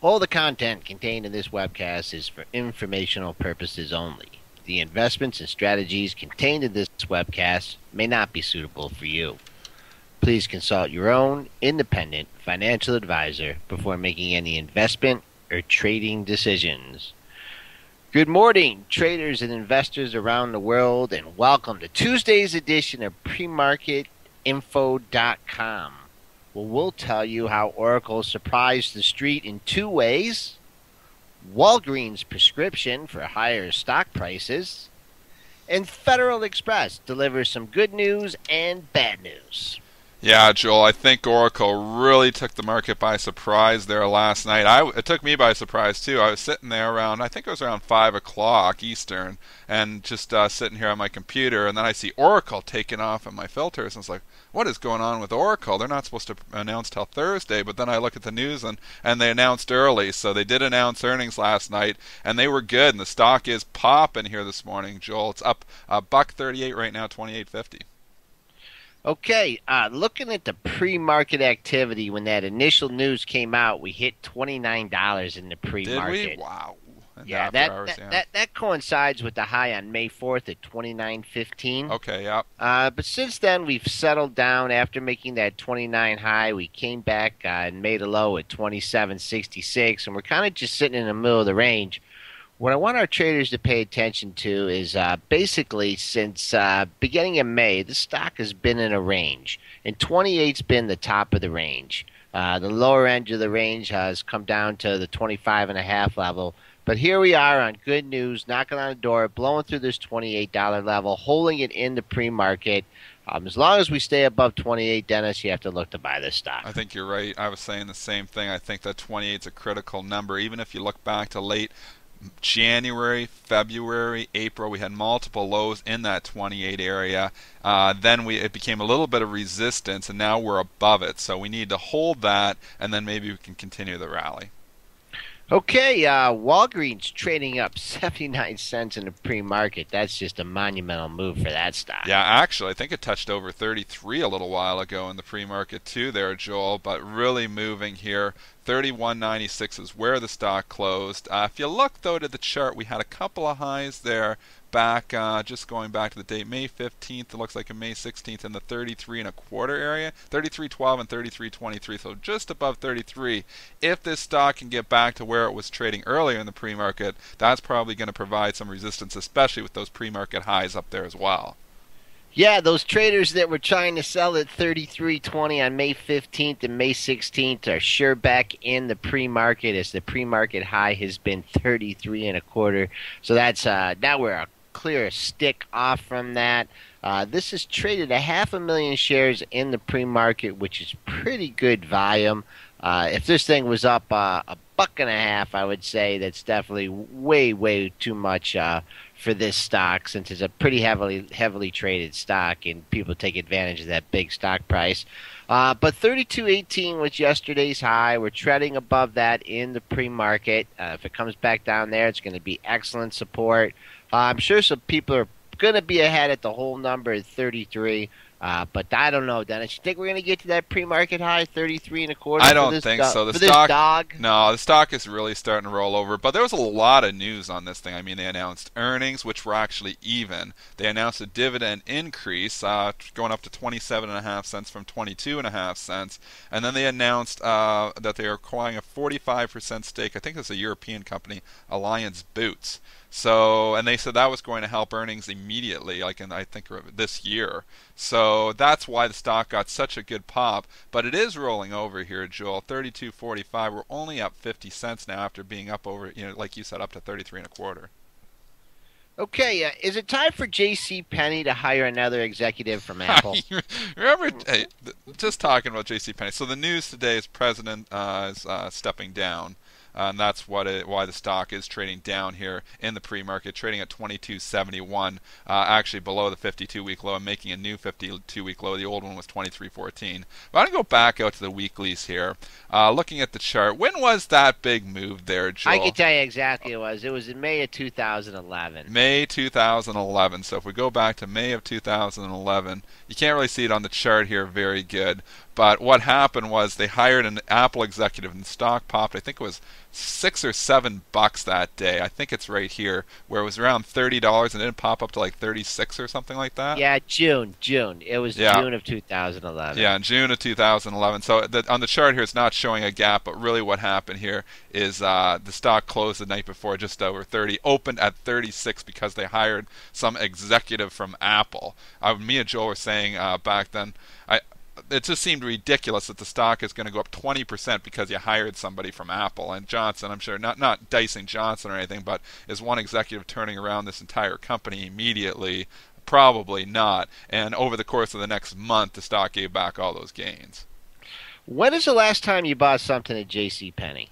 All the content contained in this webcast is for informational purposes only. The investments and strategies contained in this webcast may not be suitable for you. Please consult your own independent financial advisor before making any investment or trading decisions. Good morning, traders and investors around the world, and welcome to Tuesday's edition of PremarketInfo.com. Well, we'll tell you how Oracle surprised the street in two ways: Walgreens' prescription for higher stock prices, and Federal Express delivers some good news and bad news. Yeah, Joel, I think Oracle really took the market by surprise there last night. It took me by surprise, too. I was sitting there around, I think it was around 5 o'clock Eastern, and just sitting here on my computer, and then I see Oracle taking off in my filters, and it's like, what is going on with Oracle? They're not supposed to announce till Thursday, but then I look at the news, and they announced early, so they did announce earnings last night, and they were good, and the stock is popping here this morning, Joel. It's up $1.38 right now, 28.50. Okay, looking at the pre-market activity, when that initial news came out, we hit $29 in the pre-market. Did we? Wow. Yeah, that coincides with the high on May 4th at 29.15. Okay, yeah. But since then, we've settled down. After making that 29 high, we came back and made a low at 27.66, and we're kind of just sitting in the middle of the range. What I want our traders to pay attention to is basically since beginning of May, the stock has been in a range, and 28's been the top of the range. The lower end of the range has come down to the 25.5 level, but here we are on good news, knocking on the door, blowing through this $28 level, holding it in the pre-market. As long as we stay above 28, Dennis, you have to look to buy this stock. I think you're right. I was saying the same thing. I think that 28 is a critical number, even if you look back to late January, February, April, we had multiple lows in that 28 area. Then it became a little bit of resistance, and now we're above it. So we need to hold that, and then maybe we can continue the rally. Okay, Walgreens trading up 79 cents in the pre-market. That's just a monumental move for that stock. Yeah, actually, I think it touched over 33 a little while ago in the pre-market too there, Joel, but really moving here. 31.96 is where the stock closed. If you look, though, to the chart, we had a couple of highs there back, just going back to the date, May 15th, it looks like in May 16th in the 33.25 area, 33.12 and 33.23, so just above 33. If this stock can get back to where it was trading earlier in the pre-market, that's probably going to provide some resistance, especially with those pre-market highs up there as well. Yeah, those traders that were trying to sell at 33.20 on May 15th and May 16th are sure back in the pre-market, as the pre-market high has been 33.25. So that's now we're a clear stick off from that. This is traded 500,000 shares in the pre-market, which is pretty good volume. If this thing was up $1.50, I would say that's definitely way too much for this stock, since it's a pretty heavily traded stock and people take advantage of that big stock price. But 32.18 was yesterday's high. We're treading above that in the pre-market. If it comes back down there, it's going to be excellent support. I'm sure some people are going to be ahead at the whole number at 33. But I don't know, Dennis. You think we're going to get to that pre-market high, 33.25? I don't think so. The stock is really starting to roll over. But there was a lot of news on this thing. I mean, they announced earnings, which were actually even. They announced a dividend increase, going up to 27.5 cents from 22.5 cents. And then they announced that they are acquiring a 45% stake. I think it's a European company, Alliance Boots. So, and they said that was going to help earnings immediately, like I think this year. So that's why the stock got such a good pop. But it is rolling over here, Joel. 32.45. We're only up 50 cents now after being up over, like you said, up to 33.25. Okay, is it time for JCPenney to hire another executive from Apple? Remember, hey, just talking about JCPenney. So the news today is president is stepping down. And that's why the stock is trading down here in the pre-market, trading at 22.71, actually below the 52-week low and making a new 52-week low. The old one was 23.14. But I'm going to go back out to the weeklies here. Looking at the chart, when was that big move there, Joel? I can tell you exactly it was. It was in May of 2011. May 2011. So if we go back to May of 2011, you can't really see it on the chart here very good. But what happened was they hired an Apple executive and the stock popped. I think it was $6 or $7 that day. I think it's right here, where it was around $30 and it didn't pop up to like 36 or something like that. Yeah, June. It was June of 2011. Yeah, in June of 2011. So on the chart here, it's not showing a gap, but really what happened here is the stock closed the night before just over 30, opened at 36 because they hired some executive from Apple. Me and Joel were saying back then, it just seemed ridiculous that the stock is going to go up 20% because you hired somebody from Apple. And Johnson, I'm sure, not dicing Johnson or anything, but is one executive turning around this entire company immediately? Probably not. And over the course of the next month, the stock gave back all those gains. When is the last time you bought something at JCPenney?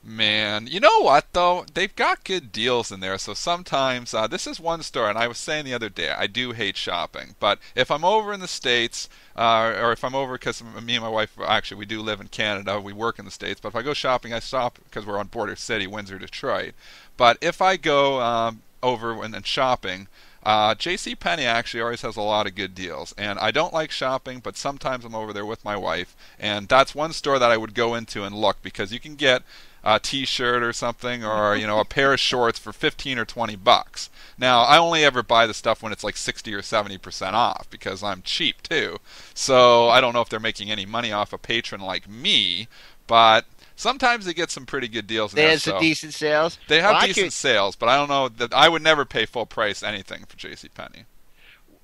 Man, you know what though? They've got good deals in there. So sometimes this is one store, and I was saying the other day, I do hate shopping. But if I'm over in the States, or if I'm over because me and my wife, actually we do live in Canada, we work in the States. But if I go shopping, I stop because we're on Border City, Windsor, Detroit. But if I go over and shopping, JCPenney actually always has a lot of good deals, and I don't like shopping, but sometimes I'm over there with my wife, and that's one store that I would go into and look, because you can get a t-shirt or something, or a pair of shorts for 15 or 20 bucks. Now, I only ever buy the stuff when it's like 60 or 70% off, because I'm cheap too. So I don't know if they're making any money off a patron like me, but sometimes they get some pretty good deals. They have some decent sales. They have decent sales, but I don't know that I would never pay full price anything for JCPenney.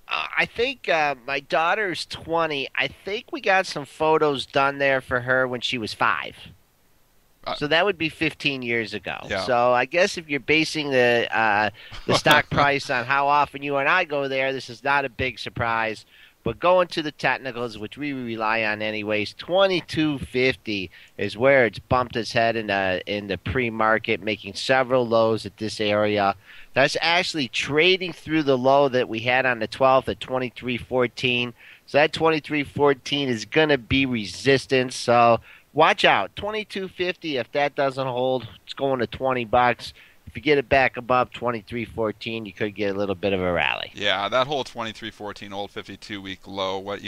I think my daughter's 20. I think we got some photos done there for her when she was 5. So that would be 15 years ago. Yeah. So I guess if you're basing the stock price on how often you and I go there, this is not a big surprise. But going to the technicals, which we rely on anyways, 2250 is where it's bumped its head in the pre-market, making several lows at this area. That's actually trading through the low that we had on the 12th at 2314. So that 2314 is going to be resistance. So watch out. 2250, if that doesn't hold, it's going to $20. If you get it back above 2314, you could get a little bit of a rally. Yeah, that whole 2314 old 52-week low, what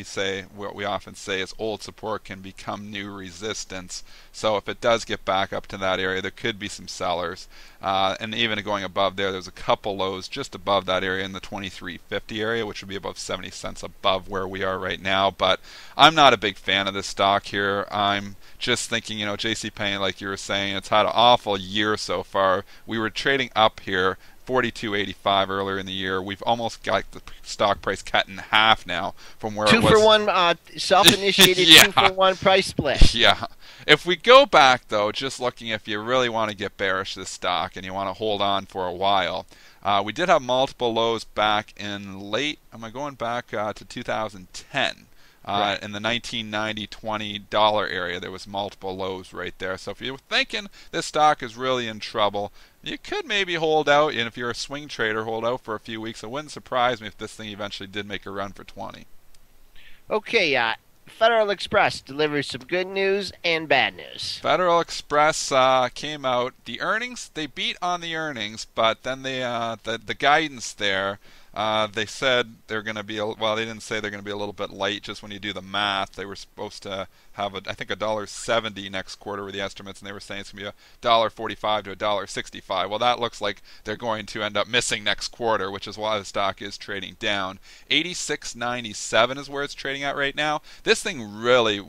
we often say is old support can become new resistance. So if it does get back up to that area, there could be some sellers. And even going above there's a couple lows just above that area in the 2350 area, which would be above 70 cents above where we are right now. But I'm not a big fan of this stock here. I'm just thinking, JCPenney, like you were saying, it's had an awful year so far. We were trading up here, 42.85 earlier in the year. We've almost got the stock price cut in half now from where it was. 2-for-1 self-initiated yeah. 2-for-1 price split. Yeah. If we go back, though, just looking if you really want to get bearish this stock and you want to hold on for a while, we did have multiple lows back in am I going back to 2010? Right. In the $19.90-$20 area, there was multiple lows right there. So if you're thinking this stock is really in trouble, you could maybe hold out. And if you're a swing trader, hold out for a few weeks. It wouldn't surprise me if this thing eventually did make a run for 20. Okay, Federal Express delivers some good news and bad news. Federal Express came out. The earnings, they beat on the earnings, but then the guidance there, they said they're going to be, they didn't say they're going to be a little bit light. Just when you do the math, they were supposed to have, I think, $1.70 next quarter were the estimates, and they were saying it's going to be $1.45 to $1.65. Well, that looks like they're going to end up missing next quarter, which is why the stock is trading down. 86.97 is where it's trading at right now. This thing really,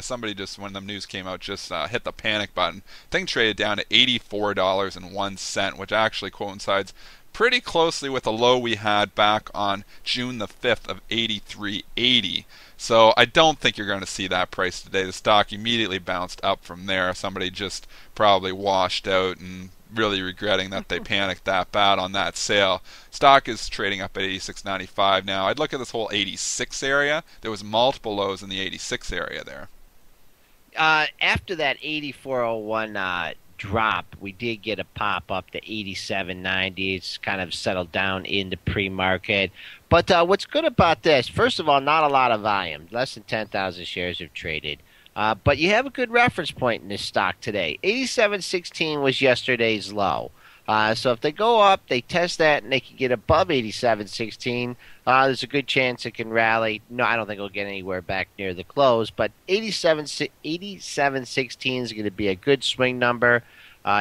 somebody just, when the news came out, just hit the panic button. Thing traded down to $84.01, which actually coincides pretty closely with the low we had back on June the 5th of 83.80. So I don't think you're going to see that price today. The stock immediately bounced up from there. Somebody just probably washed out and really regretting that they panicked that bad on that sale. Stock is trading up at 86.95 now. I'd look at this whole 86 area. There was multiple lows in the 86 area there. After that 84.01 drop, we did get a pop up to 87.90. It's kind of settled down in the pre-market. But what's good about this, first of all, not a lot of volume. Less than 10,000 shares have traded. But you have a good reference point in this stock today. 87.16 was yesterday's low. So if they go up, they test that, and they can get above 87.16. There's a good chance it can rally. No, I don't think it'll get anywhere back near the close, but 87.16 is going to be a good swing number.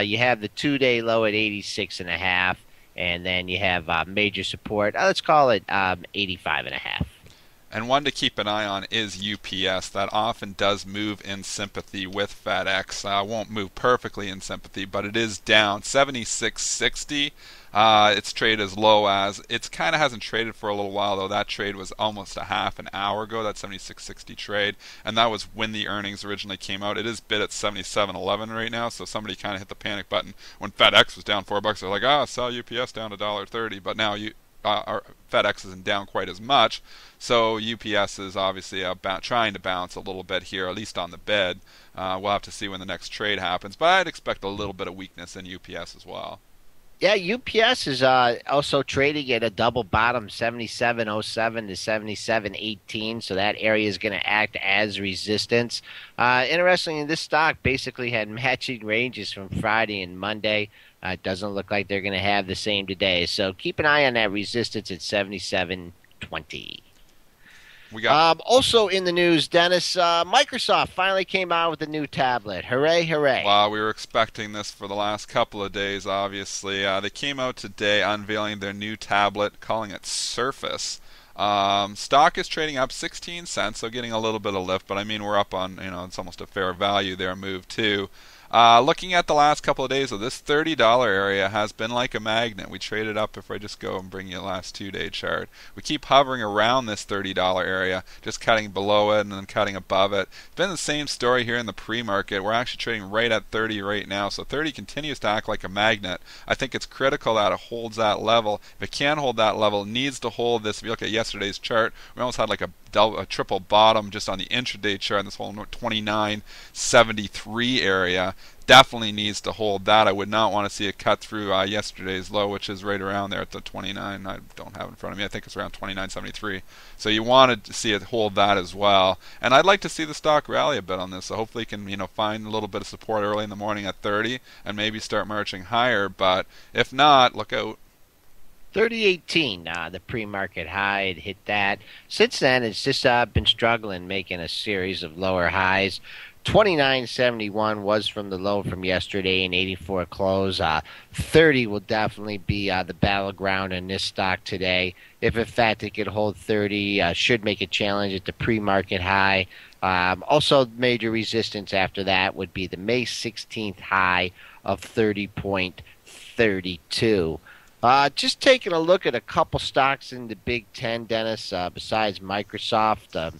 You have the 2-day low at 86.5, and then you have major support. Let's call it 85.5. And one to keep an eye on is UPS. That often does move in sympathy with FedEx. Won't move perfectly in sympathy, but it is down 76.60. It's traded as low as it's kind of hasn't traded for a little while though. That trade was almost a half an hour ago. That 76.60 trade, and that was when the earnings originally came out. It is bid at 77.11 right now, so somebody kind of hit the panic button when FedEx was down $4. They're like, sell UPS down to $1.30, but now FedEx isn't down quite as much, so UPS is obviously trying to bounce a little bit here, at least on the bid. We'll have to see when the next trade happens, but I'd expect a little bit of weakness in UPS as well. Yeah, UPS is also trading at a double bottom, 77.07 to 77.18, so that area is going to act as resistance. Interestingly, this stock basically had matching ranges from Friday and Monday. It doesn't look like they're going to have the same today, so keep an eye on that resistance at 77.20. Also in the news, Dennis, Microsoft finally came out with a new tablet. Hooray, hooray. Wow, we were expecting this for the last couple of days, obviously. They came out today unveiling their new tablet, calling it Surface. Stock is trading up 16 cents, so getting a little bit of lift, but I mean, we're up on, it's almost a fair value there, move too. Looking at the last couple of days, this $30 area has been like a magnet. We traded up. If I just go and bring you the last 2-day chart, we keep hovering around this $30 area, just cutting below it and then cutting above it. It's been the same story here in the pre-market. We're actually trading right at 30 right now, so 30 continues to act like a magnet. I think it's critical that it holds that level. If it can hold that level, it needs to hold this. If you look at yesterday's chart, we almost had like a triple bottom just on the intraday chart, this whole 29.73 area. Definitely needs to hold that. I would not want to see it cut through yesterday's low, which is right around there at the 29. I don't have it in front of me. I think it's around 29.73. So you wanted to see it hold that as well. And I'd like to see the stock rally a bit on this. So hopefully it can find a little bit of support early in the morning at 30 and maybe start marching higher. But if not, look out. 30.18, the pre-market high, it hit that. Since then, it's just been struggling, making a series of lower highs. 29.71 was from the low from yesterday, and 84 close. 30 will definitely be the battleground in this stock today. If in fact it could hold 30, should make a challenge at the pre-market high. Also, major resistance after that would be the May 16th high of 30.32. Just taking a look at a couple stocks in the Big Ten, Dennis, besides Microsoft.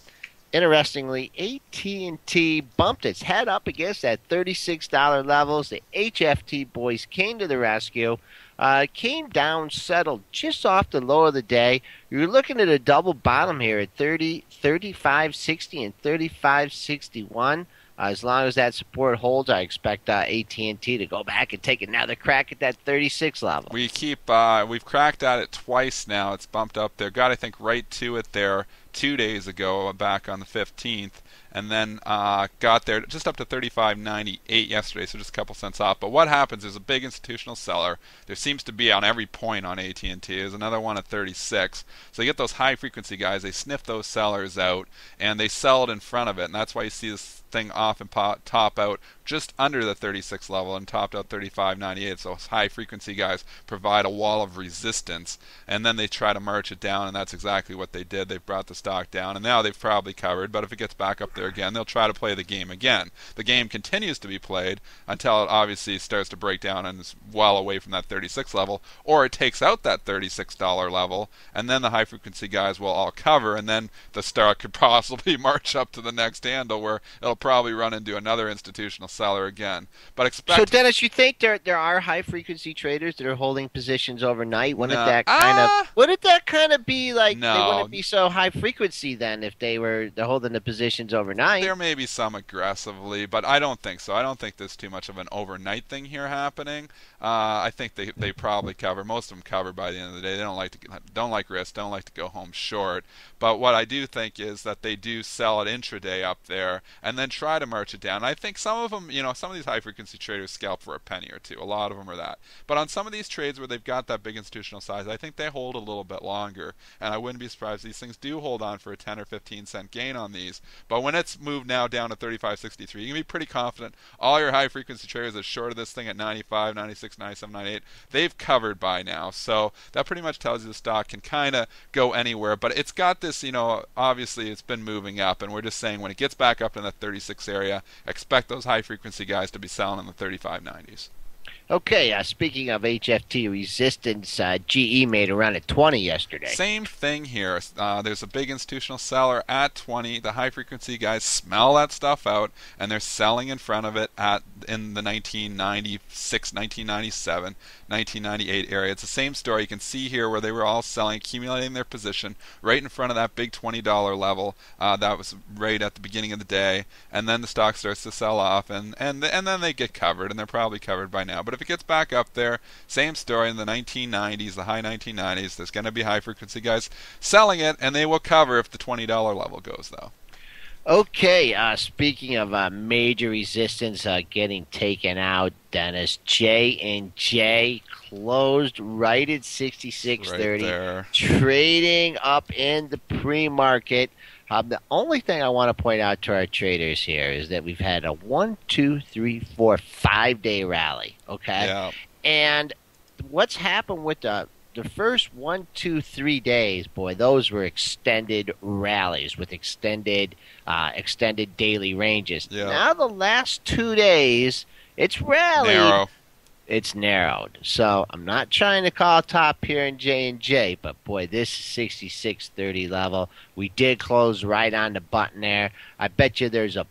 Interestingly, AT&T bumped its head up against that $36 levels. The HFT boys came to the rescue. Came down, settled just off the low of the day. You're looking at a double bottom here at 35.60 and 35.61. As long as that support holds, I expect AT&T to go back and take another crack at that 36 level. We've cracked at it twice now. It's bumped up there. Got, I think, right to it there 2 days ago, back on the 15th. And then got there just up to 35.98 yesterday, so just a couple cents off. But what happens is a big institutional seller. There seems to be on every point on AT&T. There's another one at 36. So you get those high-frequency guys. They sniff those sellers out, and they sell it in front of it. And that's why you see this thing off and top out just under the 36 level and topped out 35.98. So high-frequency guys provide a wall of resistance, and then they try to march it down, and that's exactly what they did. They brought the stock down, and now they've probably covered. But if it gets back up there again, they'll try to play the game again. The game continues to be played until it obviously starts to break down and is well away from that 36 level, or it takes out that $36 level, and then the high frequency guys will all cover, and then the stock could possibly march up to the next handle where it'll probably run into another institutional seller again. But expect. So Dennis, you think there are high frequency traders that are holding positions overnight? Wouldn't that kind of be like? No. They wouldn't be so high frequency then if they're holding the positions overnight. There may be some aggressively, but I don't think so. I don't think there's too much of an overnight thing here happening. I think they probably cover. Most of them cover by the end of the day. They don't like risk, don't like to go home short. But what I do think is that they do sell it intraday up there, and then try to march it down. I think some of them, some of these high frequency traders scalp for a penny or two. A lot of them are that. But on some of these trades where they've got that big institutional size, I think they hold a little bit longer. And I wouldn't be surprised if these things do hold on for a 10 or 15 cent gain on these. But when it's moved now down to 35.63, you can be pretty confident all your high frequency traders that shorted this thing at 95, 96, 97, 98, they've covered by now. So that pretty much tells you the stock can kind of go anywhere. But it's got this, obviously it's been moving up. And we're just saying when it gets back up in the 36 area, expect those high frequency guys to be selling in the 35.90s. Okay, speaking of HFT resistance, GE made around at 20 yesterday. Same thing here. There's a big institutional seller at 20. The high frequency guys smell that stuff out, and they're selling in front of it in the 1996, 1997, 1998 area. It's the same story. You can see here where they were all selling, accumulating their position right in front of that big $20 level. That was right at the beginning of the day, and then the stock starts to sell off, and then they get covered, and they're probably covered by now. But if it gets back up there, same story in the 1990s, the high 1990s, there's going to be high frequency guys selling it, and they will cover if the $20 level goes, though. Okay, speaking of major resistance getting taken out, Dennis, J&J closed right at 66.30, right trading up in the pre-market. The only thing I want to point out to our traders here is that we've had a 1, 2, 3, 4, 5-day rally, okay? Yeah. And what's happened with the first 1, 2, 3 days, boy, those were extended rallies with extended daily ranges. Yeah. Now the last 2 days, it's rallied. It's narrowed. So I'm not trying to call top here in J&J, but boy, this 66.30 level, we did close right on the button there. I bet you there's a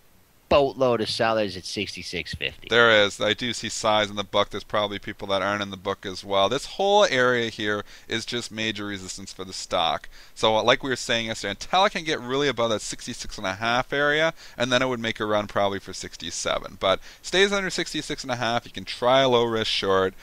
boatload of sellers at 66.50. There is. I do see size in the book. There's probably people that aren't in the book as well. This whole area here is just major resistance for the stock. So like we were saying yesterday, until it can get really above that 66.5 area, and then it would make a run probably for 67. But stays under 66.5. You can try a low risk short.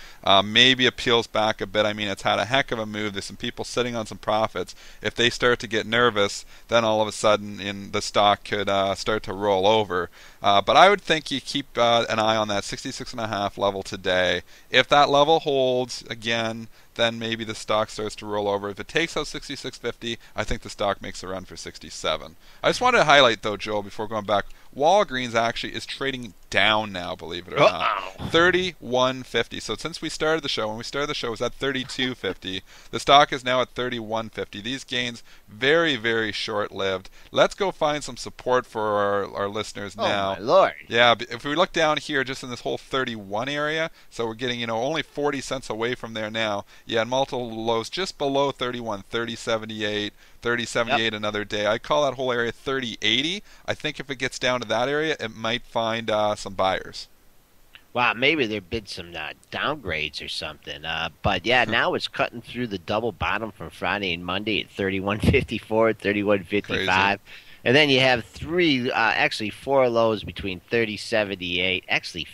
Maybe it peels back a bit. I mean, it's had a heck of a move. There's some people sitting on some profits. If they start to get nervous, then all of a sudden the stock could start to roll over. But I would think you keep an eye on that 66.5 level today. If that level holds again, then maybe the stock starts to roll over. If it takes out 66.50, I think the stock makes a run for 67. I just wanted to highlight, though, Joel, before going back, Walgreens actually is trading down now, believe it or not. 31.50. So since we started the show, when we started the show, it was at 32.50. The stock is now at 31.50. These gains, very, very short-lived. Let's go find some support for our listeners now. Oh, my Lord. Yeah, if we look down here, just in this whole 31 area, so we're getting, only 40 cents away from there now. Yeah, and multiple lows just below 31, 30.78, 30.78 yep. Another day. I call that whole area 30.80. I think if it gets down to that area, it might find some buyers. Wow, maybe there've been some downgrades or something. But yeah, now it's cutting through the double bottom from Friday and Monday at 31.54, 31.55. And then you have four lows between 30.78. Actually,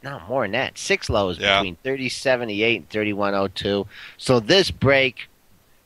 no, more than that. 6 lows between 30.78 and 31.02. So this break,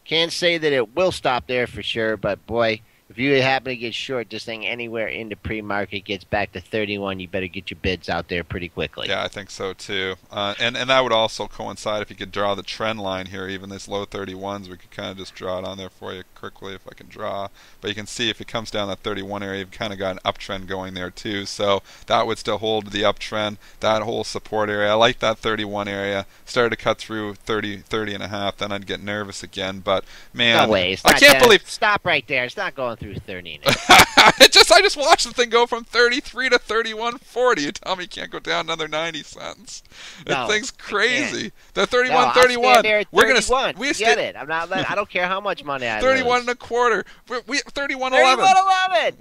can't say that it will stop there for sure, but boy, if you happen to get short this thing anywhere in the pre-market, gets back to 31, you better get your bids out there pretty quickly. Yeah, I think so too. And that would also coincide if you could draw the trend line here, even these low 31s, we could kind of just draw it on there for you quickly if I can draw. But you can see if it comes down that 31 area, you've kind of got an uptrend going there too. So that would still hold the uptrend, that whole support area. I like that 31 area. Started to cut through 30 and a half, then I'd get nervous again. But man, no way. I can't believe. Stop right there. It's not going through 30. I just watched the thing go from 33 to 31.40. You tell me you can't go down another 90 cents. That thing's crazy. The 31.31. We're gonna get it. I don't care how much money I 31 lose. and a quarter. 31.11.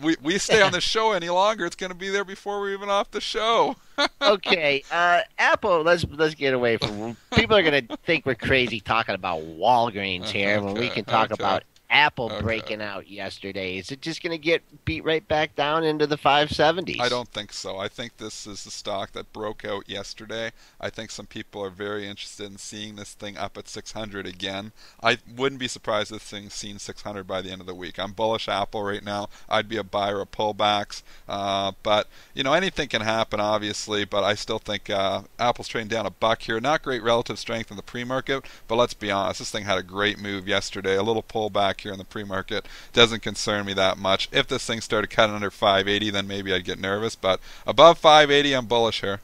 31.11. We stay on the show any longer, it's going to be there before we're even off the show. Okay, Apple. Let's get away from. People are going to think we're crazy talking about Walgreens here when we can talk about Apple Okay. breaking out yesterday? Is it just going to get beat right back down into the 570s? I don't think so. I think this is the stock that broke out yesterday. I think some people are very interested in seeing this thing up at 600 again. I wouldn't be surprised if this thing's seen 600 by the end of the week. I'm bullish Apple right now. I'd be a buyer of pullbacks. But, anything can happen, obviously. But I still think Apple's trading down $1 here. Not great relative strength in the pre-market, but let's be honest. This thing had a great move yesterday. A little pullback here in the pre-market doesn't concern me that much. If this thing started cutting under 580, then maybe I'd get nervous. But above 580, I'm bullish here.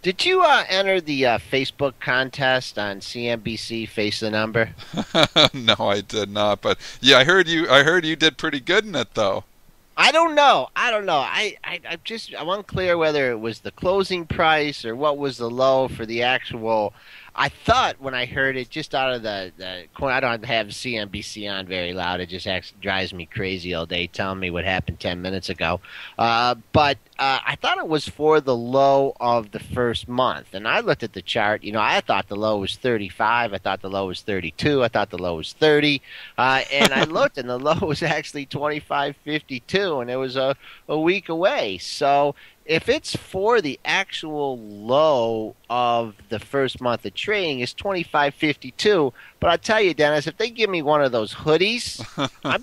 Did you enter the Facebook contest on CNBC Face the Number? No, I did not. But yeah, I heard you. I heard you did pretty good in it, though. I don't know. I don't know. I'm unclear whether it was the closing price or what was the low for the actual. I thought when I heard it just out of the corner, I don't have CNBC on very loud. It just actually drives me crazy all day telling me what happened 10 minutes ago. But I thought it was for the low of the first month. And I looked at the chart. I thought the low was 35. I thought the low was 32. I thought the low was 30. And I looked, and the low was actually 25.52, and it was a week away. So if it's for the actual low of the first month of trading, it's 25.52. But I tell you, Dennis, if they give me one of those hoodies, I'm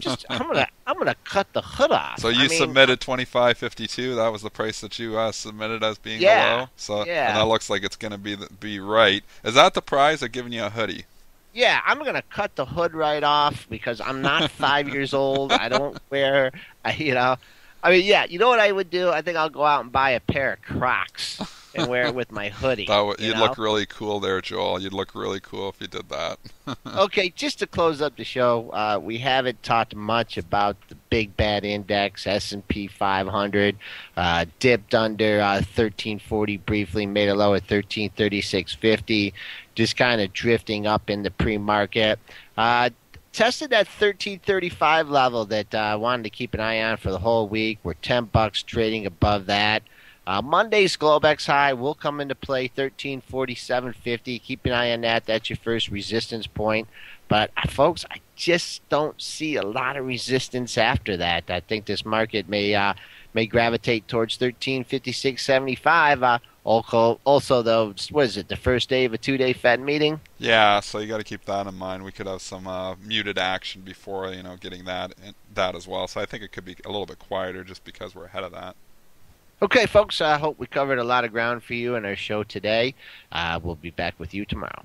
gonna cut the hood off. So you submitted 25.52. That was the price that you submitted as being the low. So yeah, and that looks like it's gonna be right. Is that the prize? They're giving you a hoodie. Yeah, I'm going to cut the hood right off because I'm not 5 years old. I don't wear, yeah, you know what I would do? I think I'll go out and buy a pair of Crocs and wear it with my hoodie. You'd look really cool there, Joel. You'd look really cool if you did that. Okay, just to close up the show, we haven't talked much about the big bad index, S&P 500, dipped under 1340 briefly, made a low at 1336.50, just kind of drifting up in the pre-market. Tested that 1335 level that I wanted to keep an eye on for the whole week. We're $10 trading above that. Monday's Globex high will come into play, 1347.50. Keep an eye on that. That's your first resistance point. But, folks, I just don't see a lot of resistance after that. I think this market may gravitate towards 1356.75. Also, though, what is it, the first day of a 2-day Fed meeting? Yeah, so you got to keep that in mind. We could have some muted action before, getting that as well. So I think it could be a little bit quieter just because we're ahead of that. Okay, folks, I hope we covered a lot of ground for you in our show today. We'll be back with you tomorrow.